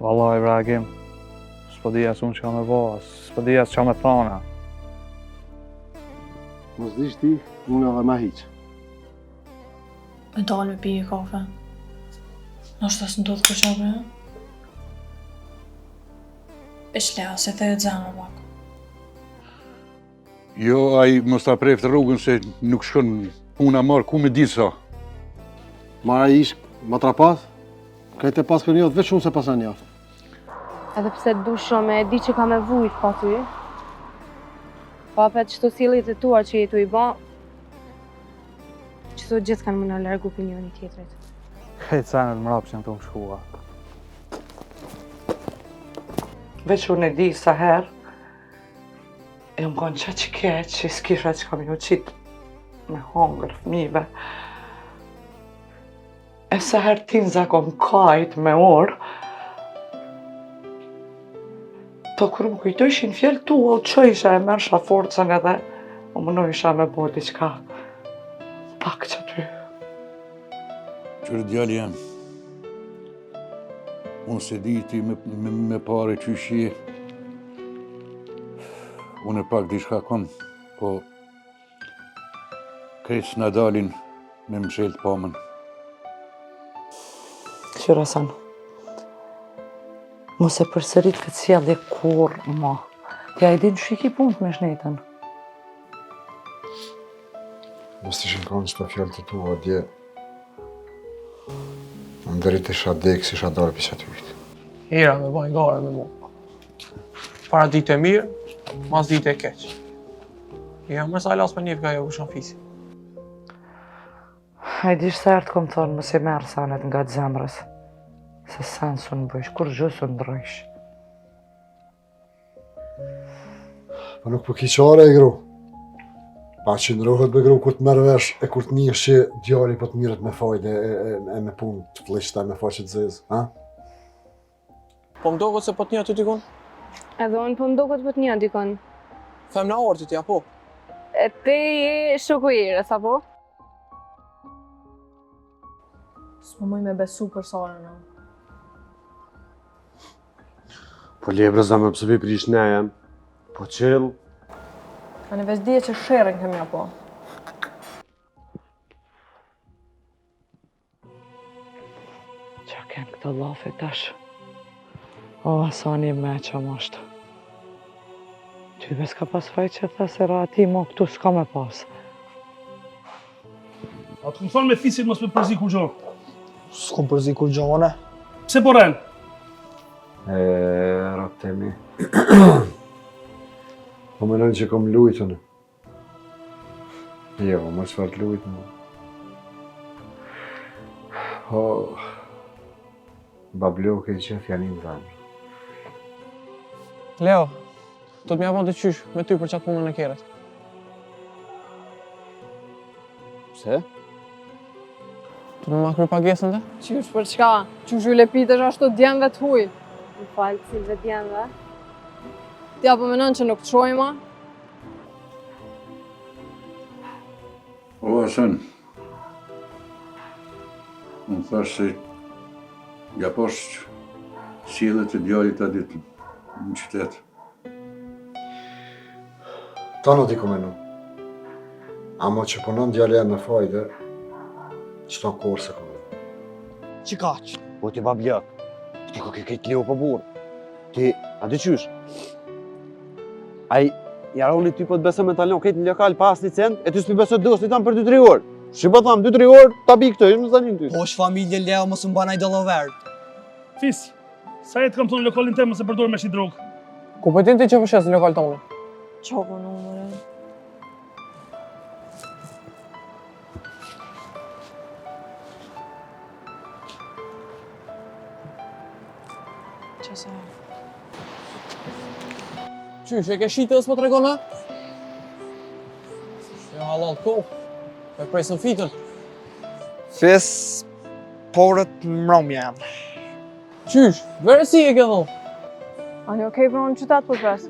Vallahi Ibrahim, s'po di as unë çka me bo, s'po di as çka me thona. Mos dish ti, unë edhe ma hiq. Me dalë me pije kafe. Nështë asë ndodhë kërqa për e? Lea, se the e të zemër pak. Jo, ai mos ta preft rrugën se nuk shkon puna marr ku me di sa. Mara ish, ma trapas, krejt e pas për njëtë, veç unë se pasan njëtë. Edhe pse du shumë e di që ka me vujt pa ty. Pa apet qëto sillit e tua që jetu i ba, qëto gjithë kanë më në largu për njëri tjetrit. Krejt senet më rapë që në të më shkua. Veç unë e di sa herë, e më konë që keq që s'kisha që kam ju qitë me hongër fëmive. E sa herë ti në zakon kajt me orë, të kur më kujtojshin fjellë tu, o që isha e mërsha forcën edhe, o më isha me bo diqka pak që ty. Qërë djali jam, unë se di ti me pare qyshje, unë e pak diçka kom, po krejt s'na dalin me mshelë pamën. Qyra Hasan, mos e përsërit këtë sjellje kur ma. T'ja i din shiki punë me shnetën. Mos t'ishin konë që të fjallë të tua dje, më ndërit isha dekë si isha darë pisa të ujtë. Hera me bajnë gare me mu. Para ditë e mirë, mas ditë e keq. Ja, mësa las për njëfë ka jo këshon fisi. A i dish se ertë kom thonë mos e merë sanet nga të zemrës. Se sen së në bëjsh, kur gjë së në drejsh. Po nuk po ki qare e gru. Pa që ndrohet be gru kur të merë vesh e kur të njësh që djali po të mirët me fajde e me punë të flishta e me faqet zezë, ha? Po më dogot se po të një të dikon? Edhe unë po mdokot po të një dikon. Femna orë të tja, po. E te je shoku jere, sa po? S'po muj me besu për Sarën, no. Po lebra za me pësëpi prish ne jam, po qëllë. A në veç dje që sherën kemja po. Qa ken këto lafe tash? O, Hasani me që më është. Ty bes ka pas faj që tha se ra ti mo këtu s'ka me pas. A të këmë thonë me fisit mos me përzi kur gjo? S'kom përzi kur gjone. Pse po ren? Ratemi. Po menon që kom lujtën. Jo, më çfarë lujtën. Po... Babloke i qef janë i në zanë. Leo, do t'mja bon të qysh me ty për qatë punën e keret. Pse? Do t'me ma kry pagesën dhe? Qysh për çka? Qysh ju lepitesh ashtu djemve të huj? Më falë cilve djemve. Tja po menon që nuk të shojma? O, Hasan, unë thash se ja pas sjelljet e djalit ta ditën në qytet. Tano ti menon. Amo që punon djali jam me fajde, qëto korë se komenon. Që kaq? Po ti babljak, ti ko ke këtë leo për burë. Ti, a di qysh? Ai, jaroni ty po të besë me talon këtë në lokal pas një cent, e ty s'pi besë të dosë një tamë për 2-3 orë. Shi po thamë, 2-3 orë, ta bi këtë, më zanin ty. Po është familje Leo, mos më banaj doloverë. Fis, sa jetë kam thonë lokalin te mos e përdor me shi drogë? Kompetenti që fëshes në lokal tonë. Qoko numëre. Qëse? Qysh, e ke shitës po t'regona? Jo halal kohë, me presën fitën. Fes, porët mrom janë. Qysh, vere si e ke thonë? A një okej për unë qytet për pres?